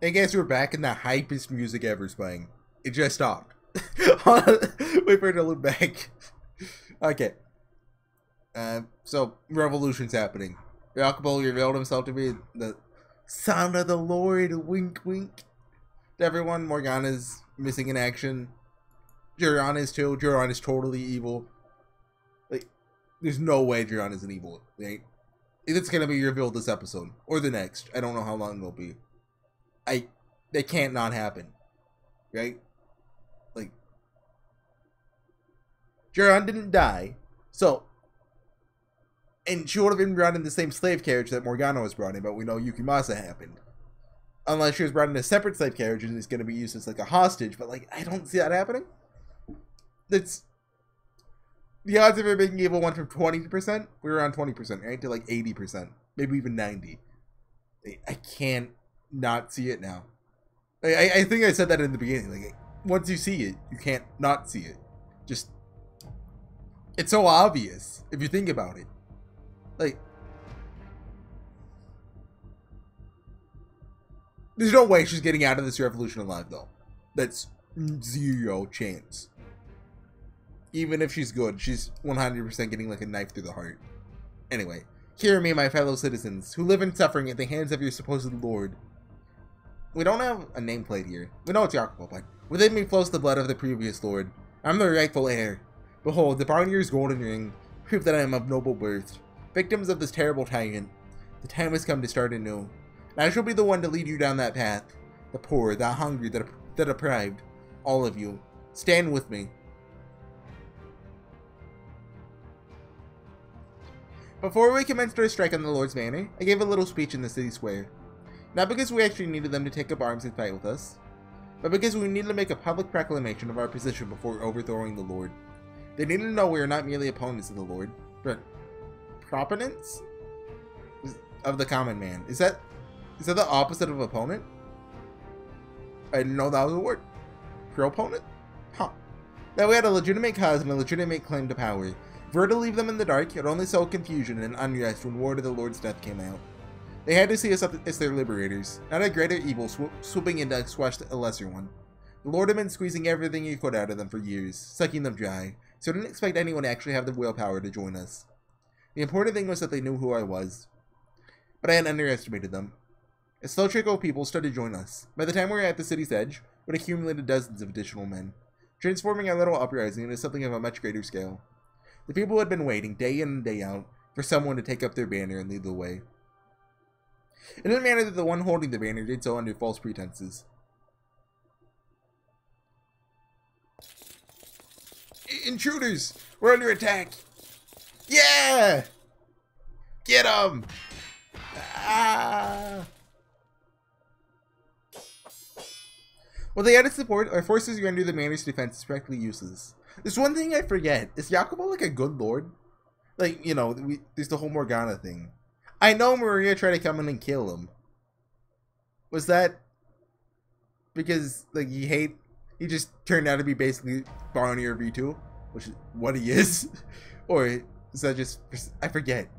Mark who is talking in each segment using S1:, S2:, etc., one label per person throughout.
S1: Hey guys, we're back and the hypest music ever is playing. It just stopped. Wait for it to look back. Okay. So, revolution's happening. Jacopo revealed himself to be the son of the Lord, wink wink. To everyone, Morgana's missing in action. Jiran is too. Jiran is totally evil. Like, there's no way Jiran isn't evil, right? It's gonna be revealed this episode. Or the next. I don't know how long it'll be. They can't not happen. Right? Like, Jiran didn't die. So, and she would have been brought in the same slave carriage that Morgana was brought in, but we know Yukimasa happened. Unless she was brought in a separate slave carriage and is going to be used as like a hostage, but like, I don't see that happening. That's, the odds of her being evil went from 20%, we were around 20%, right, to like 80%, maybe even 90. I can't not see it now. I think I said that in the beginning. Like, once you see it, you can't not see it. Just, it's so obvious if you think about it. Like, there's no way she's getting out of this revolution alive, though. That's zero chance. Even if she's good, she's 100% getting like a knife through the heart. Anyway, hear me, my fellow citizens, who live in suffering at the hands of your supposed lord. We don't have a nameplate here. We know it's Jacopo, but within me flows the blood of the previous lord. I'm the rightful heir. Behold, the pioneer's golden ring, proof that I am of noble birth. Victims of this terrible tyrant, the time has come to start anew. And I shall be the one to lead you down that path. The poor, the hungry, the deprived, all of you, stand with me. Before we commenced our strike on the Lord's Manor, I gave a little speech in the city square. Not because we actually needed them to take up arms and fight with us, but because we needed to make a public proclamation of our position before overthrowing the Lord. They needed to know we are not merely opponents of the Lord, but proponents of the common man. Is that the opposite of opponent? I didn't know that was a word. Proponent? Huh. That we had a legitimate cause and a legitimate claim to power. If we were to leave them in the dark, it only sowed confusion and unrest when word of the Lord's death came out. They had to see us as their liberators, not a greater evil swooping in to squash a lesser one. The Lord had been squeezing everything he could out of them for years, sucking them dry, so I didn't expect anyone to actually have the willpower to join us. The important thing was that they knew who I was. But I had underestimated them. A slow trickle of people started to join us. By the time we were at the city's edge, we had accumulated dozens of additional men, transforming our little uprising into something of a much greater scale. The people had been waiting, day in and day out, for someone to take up their banner and lead the way. It didn't matter that the one holding the banner did so under false pretenses. Intruders! We're under attack! Yeah! Get them! Ah! With the added support, our forces render the manor's defense practically useless. There's one thing I forget. Is Jacopo like a good lord? Like, you know, there's the whole Morgana thing. I know Maria tried to come in and kill him. Was that because, like, he just turned out to be basically Barney or V2? Which is what he is? Or is that just, I forget.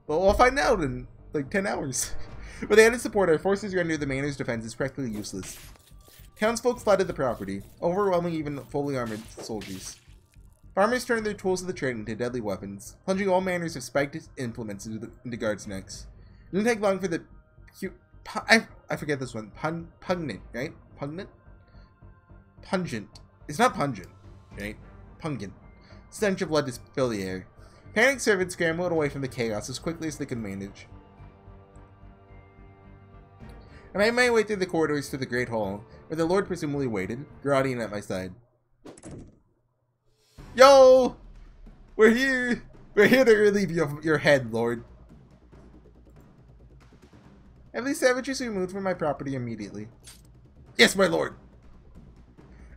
S1: Well, I'll find out in, like, 10 hours. With the added support, our forces render the manor's defense is practically useless. Townsfolk flooded the property, overwhelming even fully armored soldiers. Farmers turned their tools of the trade into deadly weapons, plunging all manners of spiked implements into guards' necks. It didn't take long for the I forget this one. Pungent, right? Pungent? Pungent. It's not pungent, right? Pungent. Stench of blood to fill the air. Panicked servants scrambled away from the chaos as quickly as they could manage. I made my way through the corridors to the Great Hall, where the Lord presumably waited, Guardian at my side. Yo! We're here! We're here to relieve your head, Lord. Have these savages removed from my property immediately? Yes, my lord!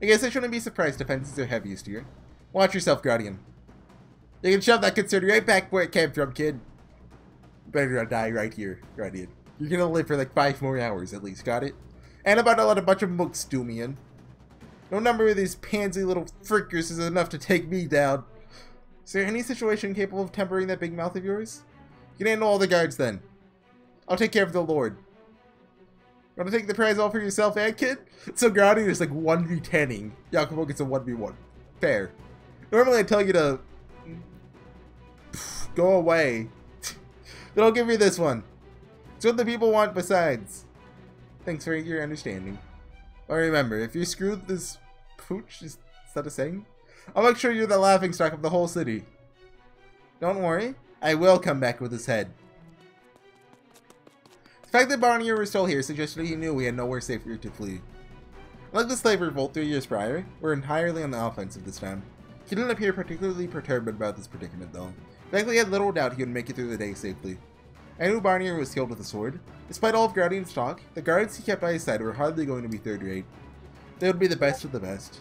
S1: I guess I shouldn't be surprised defenses are heaviest here. Watch yourself, Guardian. You can shove that concern right back where it came from, kid. You better not die right here, Guardian. You're gonna live for like 5 more hours at least, got it? And about to let a bunch of mooks do me in. No number of these pansy little frickers is enough to take me down. Is there any situation capable of tempering that big mouth of yours? You can handle all the guards then. I'll take care of the Lord. Want to take the prize all for yourself, kid? So Grounding is like 1v10ing. Jacopo gets a 1v1. Fair. Normally I tell you to go away. But I'll give you this one. It's what the people want besides. Thanks for your understanding. But remember, if you screwed this pooch, is that a saying? I'll make sure you're the laughingstock of the whole city. Don't worry, I will come back with his head. The fact that Barnier was still here suggested he knew we had nowhere safer to flee. Like the slave revolt 3 years prior, we're entirely on the offensive this time. He didn't appear particularly perturbed about this predicament though. Frankly, I had little doubt he would make it through the day safely. I knew Barnier was skilled with a sword. Despite all of Guardian's talk, the guards he kept by his side were hardly going to be third rate. They would be the best of the best.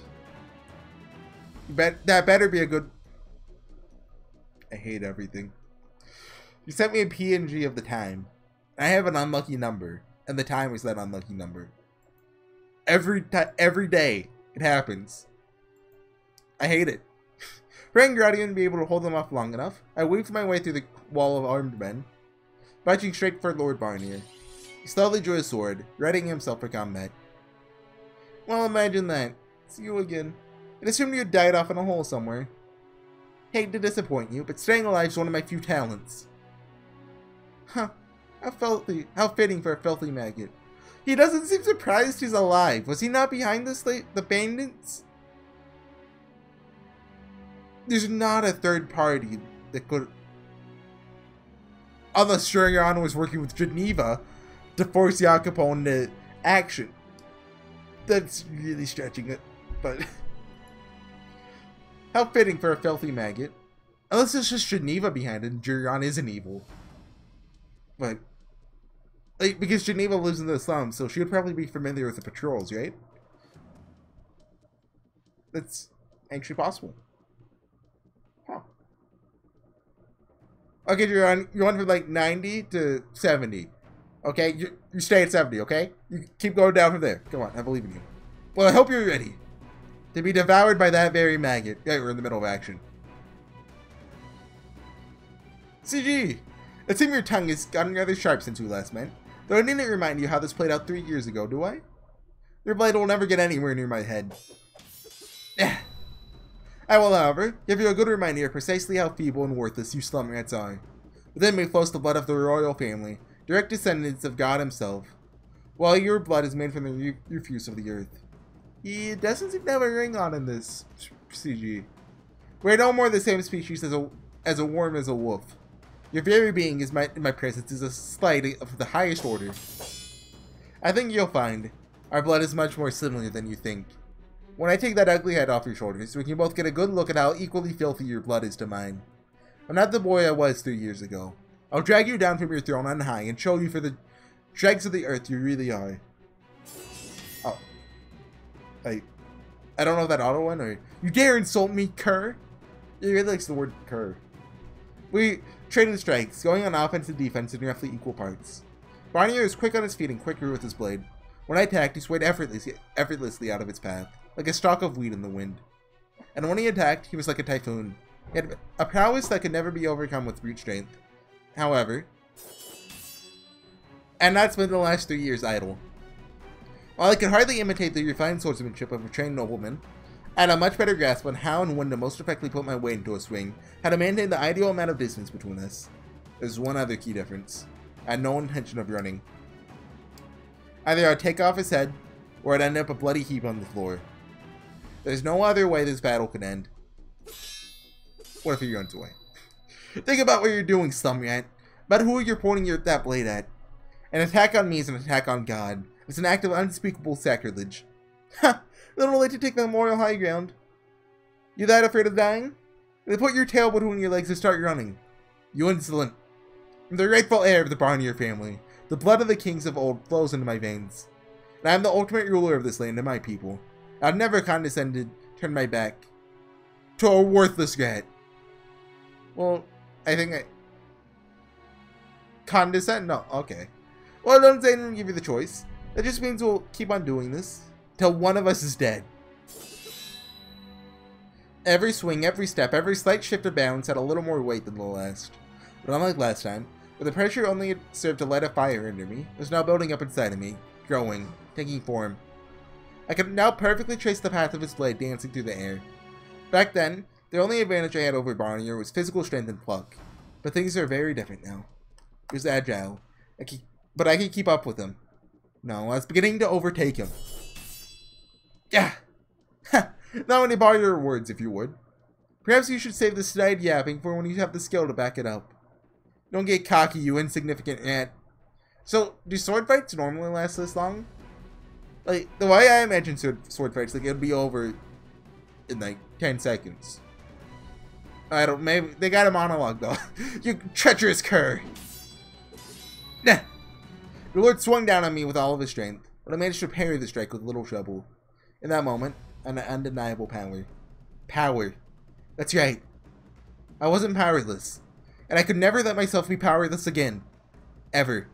S1: That better be a good... I hate everything. You sent me a PNG of the time. I have an unlucky number, and the time was that unlucky number. Every day it happens. I hate it. Praying Guardian to be able to hold them off long enough, I weaved my way through the wall of armed men, marching straight for Lord Barnier. He slowly drew his sword, readying himself for combat. Well, imagine that. It's you again. I assumed you died off in a hole somewhere. Hate to disappoint you, but staying alive is one of my few talents. Huh. How fitting for a filthy maggot. He doesn't seem surprised he's alive. Was he not behind the bandits? There's not a third party that could... Unless Shurion was working with Geneva to force Jacopo into action. That's really stretching it, but... How fitting for a filthy maggot. Unless it's just Geneva behind it and Shurion isn't evil. But... Like, because Geneva lives in the slums, so she would probably be familiar with the patrols, right? That's actually possible. Huh. Okay, you're on from like 90 to 70. Okay, you stay at 70, okay? You keep going down from there. Come on, I believe in you. Well, I hope you're ready to be devoured by that very maggot. Yeah, we're in the middle of action. CG! It seems your tongue has gotten rather sharp since we last met. Though I needn't remind you how this played out 3 years ago, do I? Your blade will never get anywhere near my head. I will, however, give you a good reminder of precisely how feeble and worthless you slum rats are. Within me flows the blood of the royal family, direct descendants of God himself, while your blood is made from the refuse of the earth. He doesn't seem to have a ring on in this CG. We're no more the same species as a worm as a wolf. Your very being in my presence is a slight of the highest order. I think you'll find our blood is much more similar than you think. When I take that ugly head off your shoulders, we can both get a good look at how equally filthy your blood is to mine. I'm not the boy I was 3 years ago. I'll drag you down from your throne on high and show you for the dregs of the earth you really are. Oh. I don't know if that auto went or... You dare insult me, cur? He really likes the word cur. We traded strikes, going on offense and defense in roughly equal parts. Barnier is quick on his feet and quicker with his blade. When I attacked, he swayed effortlessly out of its path, like a stalk of wheat in the wind. And when he attacked, he was like a typhoon. He had a prowess that could never be overcome with brute strength. However, and not spent the last 3 years idle. While I could hardly imitate the refined swordsmanship of a trained nobleman, I had a much better grasp on how and when to most effectively put my weight into a swing, how to maintain the ideal amount of distance between us. There's one other key difference. I had no intention of running. Either I'd take off his head, or I'd end up a bloody heap on the floor. There's no other way this battle could end. What if he runs away? Think about what you're doing, Slumrat. About who you're pointing that blade at. An attack on me is an attack on God. It's an act of unspeakable sacrilege. Ha! Little late to take the moral high ground. You that afraid of dying? Then put your tail between your legs and start running. You insolent. I'm the rightful heir of the Barnier family. The blood of the kings of old flows into my veins. And I am the ultimate ruler of this land and my people. I've never condescended to turn my back to a worthless rat. Well, I think I... Condescend? No, okay. Well, don't say I didn't give you the choice. That just means we'll keep on doing this till one of us is dead. Every swing, every step, every slight shift of balance had a little more weight than the last. But unlike last time, where the pressure only served to light a fire under me, it was now building up inside of me. growing, taking form. I could now perfectly trace the path of his blade dancing through the air. Back then, the only advantage I had over Barnier was physical strength and pluck, but things are very different now. He was agile, but I could keep up with him. No, I was beginning to overtake him. Yeah! Now any Barnier words, if you would. Perhaps you should save the snide yapping for when you have the skill to back it up. Don't get cocky, you insignificant ant. So, do sword fights normally last this long? Like, the way I imagine sword fights, like, it'll be over in, like, 10 seconds. I don't, maybe, they got a monologue, though. You treacherous cur! Nah! The Lord swung down on me with all of his strength, but I managed to parry the strike with little trouble. In that moment, an undeniable power. Power. That's right. I wasn't powerless. And I could never let myself be powerless again. Ever.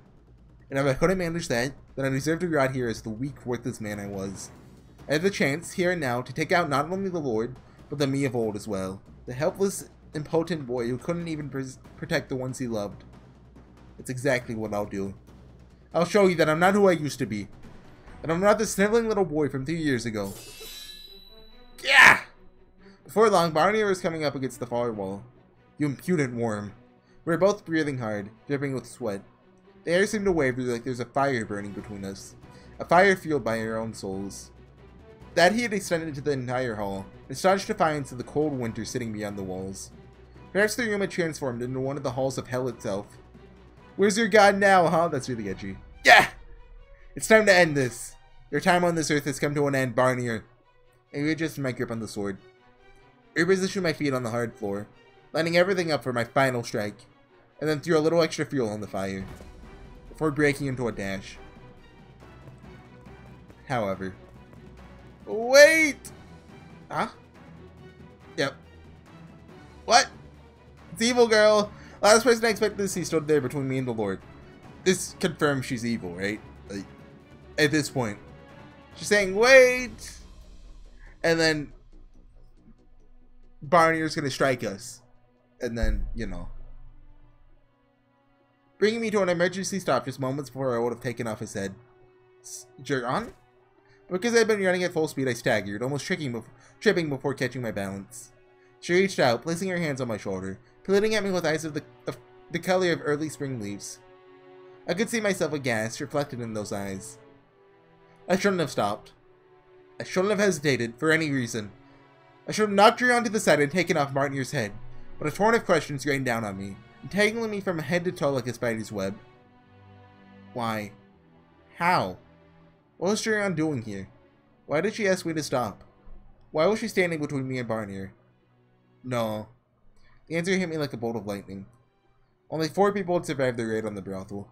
S1: And if I couldn't manage that, then I deserved to rot here as the weak, worthless man I was. I had the chance, here and now, to take out not only the Lord, but the me of old as well. The helpless, impotent boy who couldn't even protect the ones he loved. That's exactly what I'll do. I'll show you that I'm not who I used to be. And I'm not the sniveling little boy from 3 years ago. Yeah! Before long, Barnier was coming up against the far wall. You impudent worm. We were both breathing hard, dripping with sweat. The air seemed to waver like there's a fire burning between us. A fire fueled by our own souls. That heat extended to the entire hall, in staunch defiance of the cold winter sitting beyond the walls. Perhaps the room had transformed into one of the halls of hell itself. Where's your god now, huh? That's really edgy. Yeah! It's time to end this. Your time on this earth has come to an end, Barnier. I readjusted my grip on the sword. Repositioned my feet on the hard floor, lining everything up for my final strike, and then threw a little extra fuel on the fire, before breaking into a dash. However... Wait! Huh? Yep. What? It's evil girl! Last person I expected to see stood there between me and the Lord. This confirms she's evil, right? Like, at this point. She's saying, wait! And then... Barnier's gonna strike us. And then, you know. Bringing me to an emergency stop just moments before I would have taken off his head. You're on? Because I'd been running at full speed, I staggered, almost tripping before catching my balance. She reached out, placing her hands on my shoulder, pleading at me with eyes of the color of early spring leaves. I could see myself aghast, reflected in those eyes. I shouldn't have stopped. I shouldn't have hesitated, for any reason. I should have knocked her onto the side and taken off Barnier's head, but a torrent of questions rained down on me, entangling me from head to toe like a spider's web. Why? How? What was Jurion doing here? Why did she ask me to stop? Why was she standing between me and Barnier? No. The answer hit me like a bolt of lightning. Only 4 people had survived the raid on the brothel.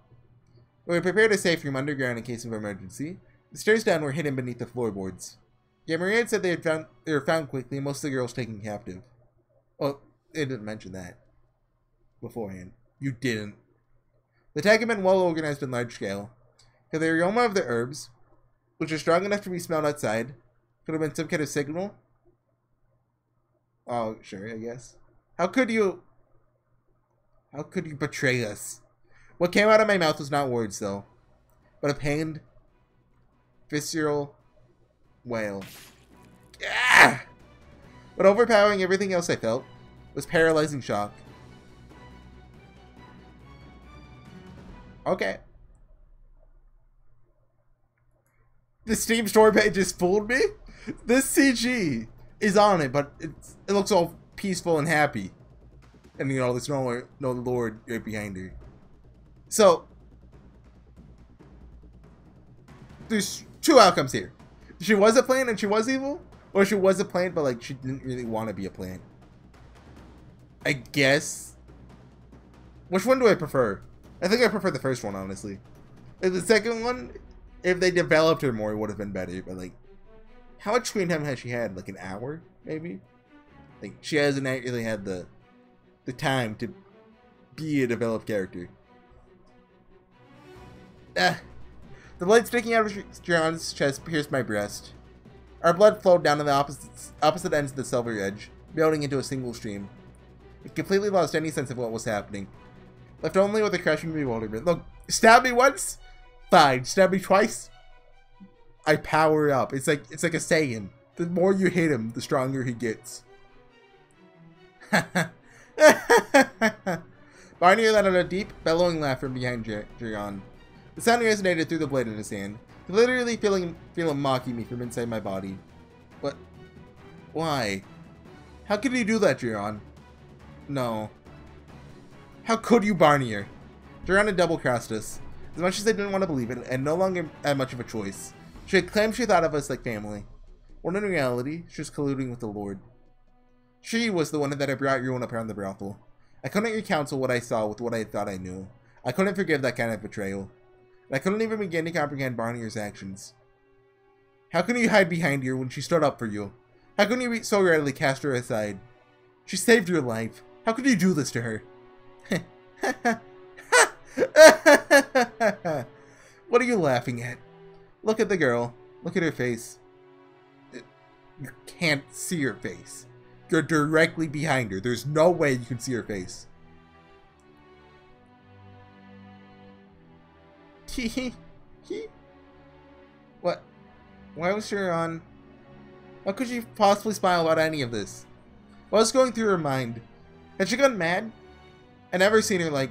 S1: We had prepared a safe room underground in case of emergency. The stairs down were hidden beneath the floorboards. Yet Maria had said they were found quickly and most of the girls taken captive. Well, they didn't mention that beforehand. You didn't. The attack had been well organized and large scale. Could the aroma of the herbs, which was strong enough to be smelled outside, could have been some kind of signal? Oh, sure, I guess. How could you betray us? What came out of my mouth was not words, though, but a pained, visceral wail. Ah! But overpowering everything else I felt was paralyzing shock. Okay. The Steam store page just fooled me? This CG is on it, but it looks all peaceful and happy. And, you know, there's no Lord right behind her. So, there's 2 outcomes here. She was a plant and she was evil? Or she was a plant, but, like, she didn't really want to be a plant. I guess. Which one do I prefer? I think I prefer the first one, honestly. And the second one, if they developed her more, it would have been better. But, like, how much screen time has she had? Like, an hour, maybe? Like, she hasn't really had the time to be a developed character. The blade sticking out of Jurion's chest pierced my breast. Our blood flowed down to the opposite ends of the silver edge, building into a single stream. It completely lost any sense of what was happening, left only with a crushing bewilderment. Look, stab me once? Fine. Stab me twice? I power up. It's like a Saiyan. The more you hit him, the stronger he gets. Barnier let out a deep, bellowing laugh from behind Jiran. The sound resonated through the blade in his hand. I literally feel him mocking me from inside my body. What? Why? How could you do that, Jiran? No. How could you, Barnier? Jiran had double-crossed us. As much as I didn't want to believe it, and no longer had much of a choice. She had claimed she thought of us like family. When in reality, she was colluding with the Lord. She was the one that had brought ruin upon the brothel. I couldn't reconcile what I saw with what I thought I knew. I couldn't forgive that kind of betrayal. And I couldn't even begin to comprehend Barnier's actions. How can you hide behind her when she stood up for you? How can you so readily cast her aside? She saved your life. How could you do this to her? What are you laughing at? Look at the girl. Look at her face. You can't see her face. You're directly behind her. There's no way you can see her face. What? Why was she on? How could she possibly smile about any of this? What was going through her mind? Had she gone mad? I never seen her like...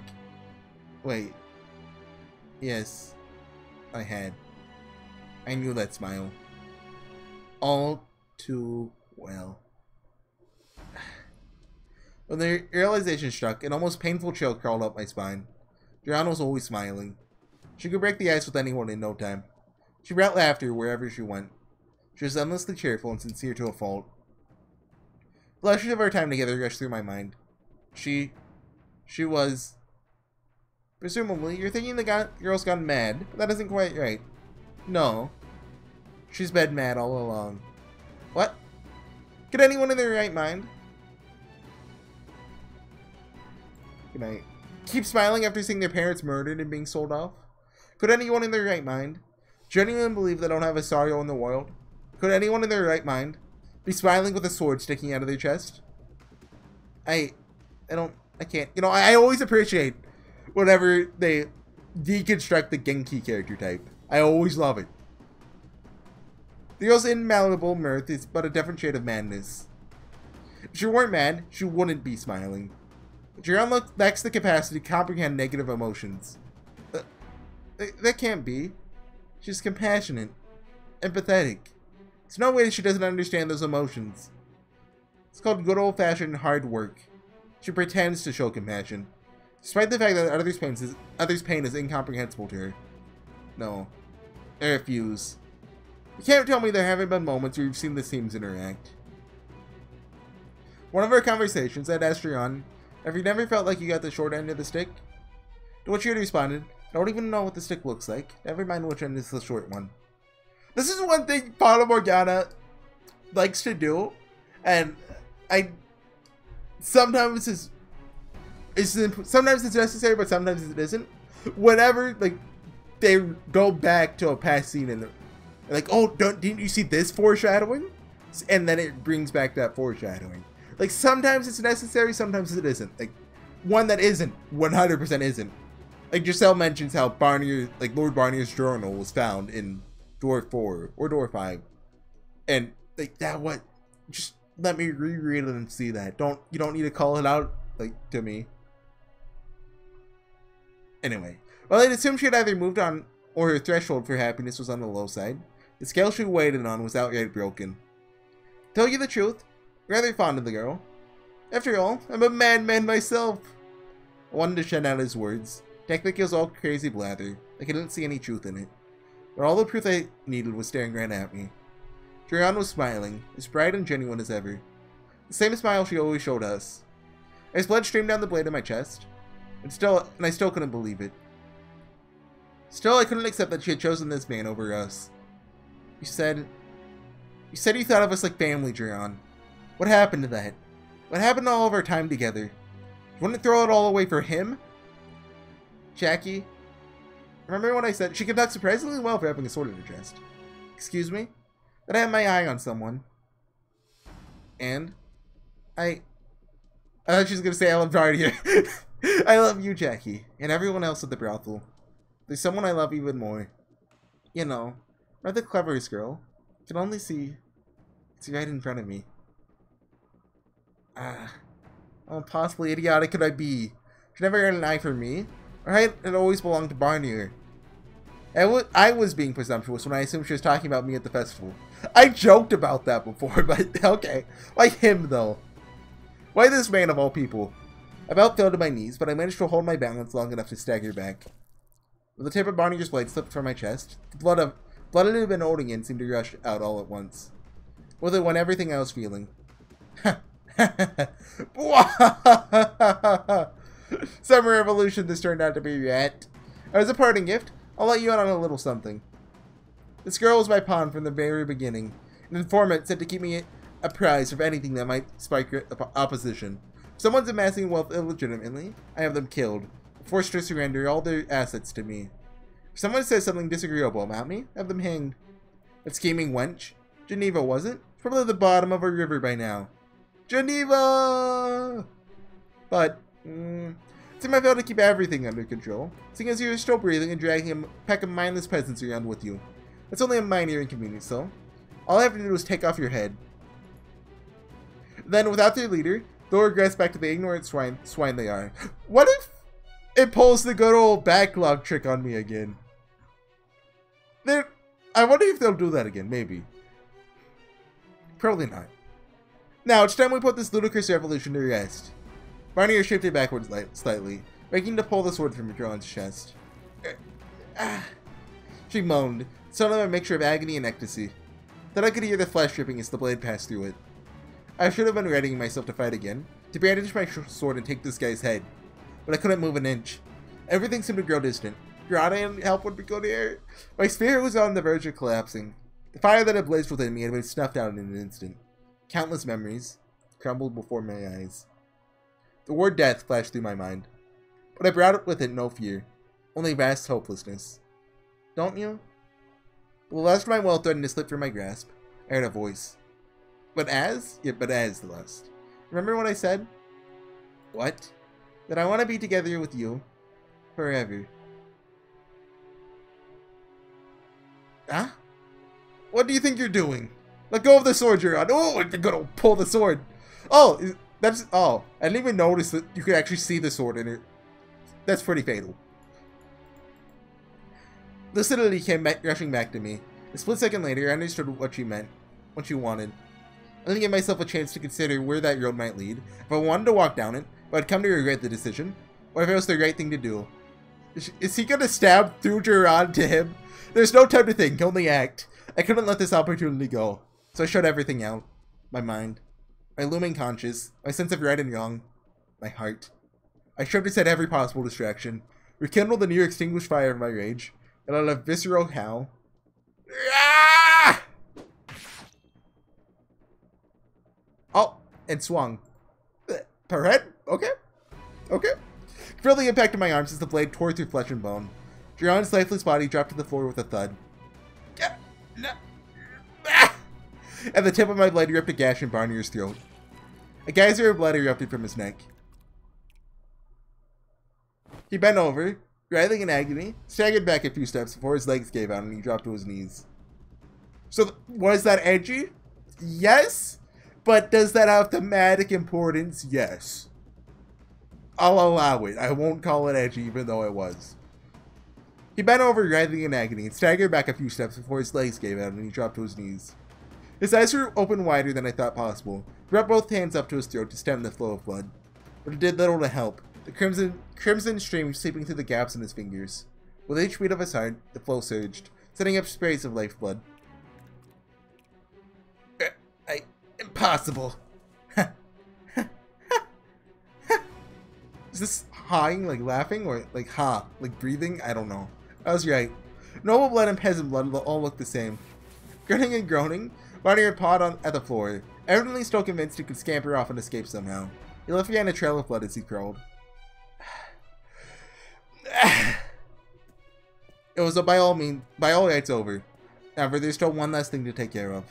S1: Wait. Yes. I had. I knew that smile. All too well. When the realization struck, an almost painful chill crawled up my spine. Jiran was always smiling. She could break the ice with anyone in no time. She brought laughter wherever she went. She was endlessly cheerful and sincere to a fault. Flashes of our time together rushed through my mind. She was... Presumably, you're thinking the girl's gone mad, but that isn't quite right. No. She's been mad all along. What? Could anyone in their right mind? Good night. Keep smiling after seeing their parents murdered and being sold off? Could anyone in their right mind genuinely believe they don't have a sorrow in the world? Could anyone in their right mind be smiling with a sword sticking out of their chest? I can't. You know, I always appreciate whenever they deconstruct the Genki character type. I always love it. The girl's inmalleable mirth is but a different shade of madness. If she weren't mad, she wouldn't be smiling. Jiran lacks the capacity to comprehend negative emotions. That can't be. She's compassionate, empathetic. There's no way she doesn't understand those emotions. It's called good old-fashioned hard work. She pretends to show compassion, despite the fact that others' pain is incomprehensible to her. No, I refuse. You can't tell me there haven't been moments where you've seen the teams interact. One of our conversations, I'd asked Jiran, have you never felt like you got the short end of the stick? To which she had responded, I don't even know what the stick looks like. Never mind which end is the short one. This is one thing Fata Morgana likes to do, and sometimes it's necessary, but sometimes it isn't. Whenever they go back to a past scene and they're like, oh, didn't you see this foreshadowing? And then it brings back that foreshadowing. Like, sometimes it's necessary, sometimes it isn't. Like, one that isn't, 100% isn't. Like, Giselle mentions how Lord Barnier's journal was found in door 4 or door 5. And, like, that what? Just let me reread it and see that. You don't need to call it out, to me. Anyway. Well, I'd assumed she had either moved on or her threshold for happiness was on the low side. The scale she waited on was outright broken. Tell you the truth, rather fond of the girl. After all, I'm a madman myself. I wanted to shut out his words. Technically, it was all crazy blather. I couldn't see any truth in it. But all the proof I needed was staring right at me. Jiran was smiling, as bright and genuine as ever. The same smile she always showed us. As blood streamed down the blade of my chest, and I still couldn't believe it. Still, I couldn't accept that she had chosen this man over us. You said you thought of us like family, Jiran. What happened to that? What happened to all of our time together? You wouldn't throw it all away for him? Jackie? Remember when I said she conducts surprisingly well for having a sword in her chest? Excuse me? That I had my eye on someone. And? I thought she was going to say I love Dardia. I love you, Jackie. And everyone else at the brothel. There's someone I love even more. You know. Not the cleverest girl. I can only see it's right in front of me. How possibly idiotic could I be? She never had an eye for me. Her height had always belonged to Barnier. I was being presumptuous when I assumed she was talking about me at the festival. I joked about that before, but okay. Why him, though? Why this man of all people? I about fell to my knees, but I managed to hold my balance long enough to stagger back. When the tip of Barnier's blade slipped from my chest, the blood it had been holding in seemed to rush out all at once. With it went everything I was feeling. Summer Revolution this turned out to be yet. As a parting gift, I'll let you out on a little something. This girl was my pawn from the very beginning. An informant sent to keep me apprised of anything that might spike opposition. If someone's amassing wealth illegitimately, I have them killed, forced to surrender all their assets to me. If someone says something disagreeable about me, have them hanged. That scheming wench, Geneva wasn't? Probably at the bottom of a river by now. Geneva! But, it seemed I failed to keep everything under control, seeing as you're still breathing and dragging a pack of mindless peasants around with you. It's only a minor inconvenience, though. All I have to do is take off your head. Then, without their leader, they'll regress back to the ignorant swine they are. What if it pulls the good old backlog trick on me again? I wonder if they'll do that again, maybe. Probably not. Now, it's time we put this ludicrous revolution to rest. Barnier shifted backwards slightly, making to pull the sword from John's chest. She moaned, suddenly a mixture of agony and ecstasy. Then I could hear the flesh dripping as the blade passed through it. I should have been readying myself to fight again, to brandish my sword and take this guy's head, but I couldn't move an inch. Everything seemed to grow distant. Grata and help would be go near. My spirit was on the verge of collapsing. The fire that had blazed within me had been snuffed out in an instant. Countless memories crumbled before my eyes. The word death flashed through my mind, but I brought with it no fear, only vast hopelessness. Don't you? The lust of my will threatened to slip from my grasp. I heard a voice. But as the lust. Remember what I said? What? That I want to be together with you forever. Huh? What do you think you're doing? Let go of the sword you're on. Oh, you're gonna pull the sword. Oh, oh, I didn't even notice that you could actually see the sword in it. That's pretty fatal. Lucidity came rushing back to me. A split second later, I understood what she meant, what she wanted. I didn't give myself a chance to consider where that road might lead, if I wanted to walk down it, but I'd come to regret the decision, or if it was the right thing to do. Is he gonna stab through Duran to him? There's no time to think, only act. I couldn't let this opportunity go, so I shut everything out. My mind, my looming conscience, my sense of right and wrong, my heart. I shoved aside every possible distraction, rekindled the near extinguished fire of my rage, and let a visceral howl. Ah! Oh, and swung. Per head? Okay. Okay. Felt the impact of my arms as the blade tore through flesh and bone. Duran's lifeless body dropped to the floor with a thud. And the tip of my blade ripped a gash in Barnier's throat. A geyser of blood erupted from his neck. He bent over, writhing in agony, staggered back a few steps before his legs gave out and he dropped to his knees. So, was that edgy? Yes? But does that have thematic importance? Yes. I'll allow it. I won't call it edgy even though it was. He bent over, writhing in agony, and staggered back a few steps before his legs gave out and he dropped to his knees. His eyes were open wider than I thought possible. He brought both hands up to his throat to stem the flow of blood. But it did little to help, the crimson stream seeping through the gaps in his fingers. With each beat of his heart, the flow surged, setting up sprays of lifeblood. Impossible. Is this hawing, like laughing, or like ha, like breathing? I don't know. I was right. Noble blood and peasant blood all look the same. Grinning and groaning, Barnier pawed at the floor, evidently still convinced he could scamper off and escape somehow. He left behind a trail of blood as he crawled. It was by all rights over. However, there's still one last thing to take care of.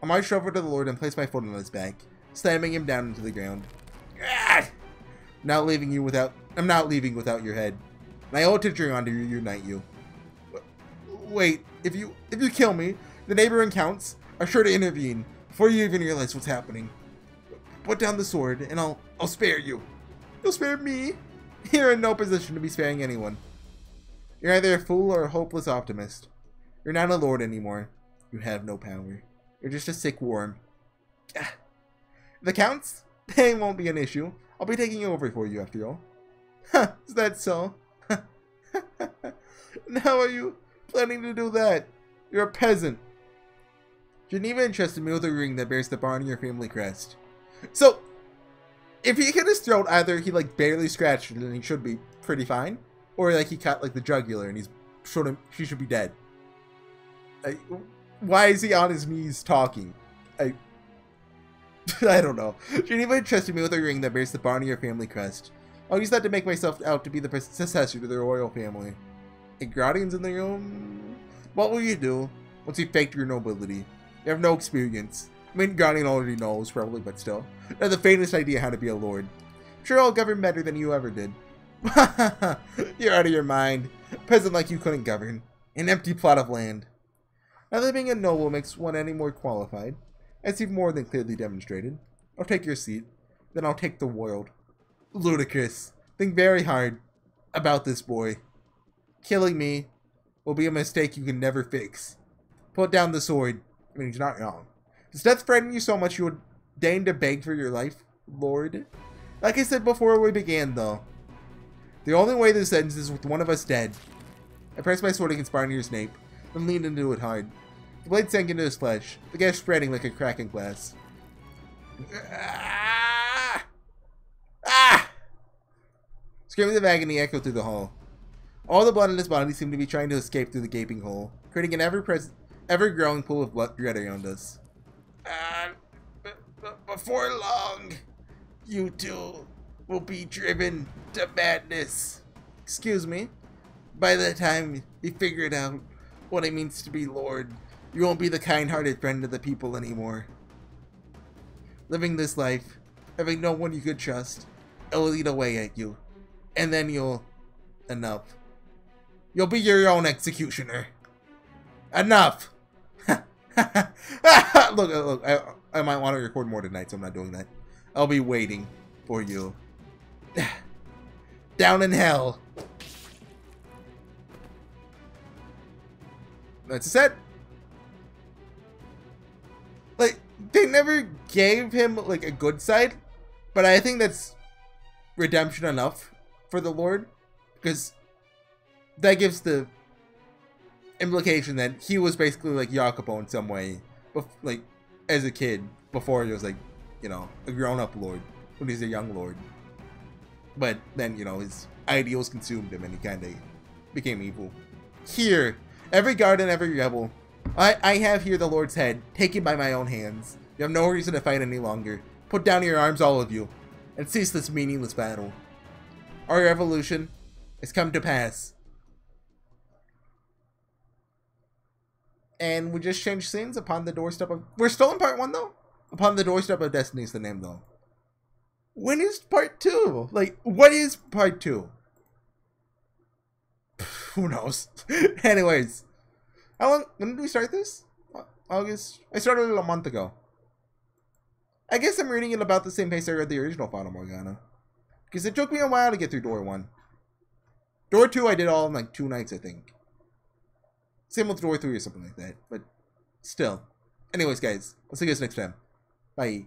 S1: I marched over to the Lord and placed my foot on his back, slamming him down into the ground. I'm not leaving without your head. And I owe it to Duran to reunite you. Wait, if you kill me, the neighboring counts are sure to intervene before you even realize what's happening. Put down the sword, and I'll spare you. You'll spare me? You're in no position to be sparing anyone. You're either a fool or a hopeless optimist. You're not a lord anymore. You have no power. You're just a sick worm. The counts? They won't be an issue. I'll be taking over for you after all. Huh, is that so? How are you planning to do that? You're a peasant. Geneva entrusted me with a ring that bears the bar on your family crest. So, if he hit his throat, either he like barely scratched it and he should be pretty fine, or like he cut like the jugular and she should be dead. Why is he on his knees talking? I don't know. Geneva entrusted me with a ring that bears the bar on your family crest. I'll use that to make myself out to be the successor to the royal family. And Guardians in the room? What will you do once you faked your nobility? You have no experience. I mean, Guardian already knows, probably, but still. Not the faintest idea how to be a lord. Sure, I'll govern better than you ever did. You're out of your mind. A peasant like you couldn't govern. An empty plot of land. Not that being a noble makes one any more qualified, as you've more than clearly demonstrated. I'll take your seat, then I'll take the world. Ludicrous. Think very hard about this boy. Killing me will be a mistake you can never fix. Put down the sword. I mean, he's not wrong. Does death frighten you so much you would deign to beg for your life, Lord? Like I said before we began, though, the only way this ends is with one of us dead. I pressed my sword against Barnier's nape, then leaned into it hard. The blade sank into his flesh, the gash spreading like a crack in glass. Ah! Ah! Screaming of agony echoed through the hall. All the blood in his body seemed to be trying to escape through the gaping hole, creating an ever-growing pool of blood dread around us. Before long, you two will be driven to madness. Excuse me? By the time you figure it out what it means to be Lord, you won't be the kind-hearted friend of the people anymore. Living this life, having no one you could trust, it'll eat away at you. And then you'll... Enough. You'll be your own executioner. Enough! Look, I might want to record more tonight, so I'm not doing that. I'll be waiting for you. Down in hell. That's a set. Like, they never gave him, like, a good side, but I think that's redemption enough for the Lord, because that gives the implication that he was basically like Jacopo in some way, like, as a kid, before he was, like, you know, a grown-up Lord, when he's a young Lord. But then, you know, his ideals consumed him and he kind of became evil. Here, every guard and every rebel, I have here the Lord's head, taken by my own hands. You have no reason to fight any longer. Put down your arms, all of you, and cease this meaningless battle. Our revolution has come to pass. And we just changed scenes upon the doorstep of... We're still in part 1, though? Upon the doorstep of destiny is the name, though. When is part 2? Like, what is part 2? Who knows? Anyways. How long... When did we start this? August? I started it a month ago. I guess I'm reading it about the same pace I read the original Fata Morgana. Because it took me a while to get through door 1. Door 2 I did all in like 2 nights, I think. Same with door 3 or something like that. But still. Anyways, guys. I'll see you guys next time. Bye.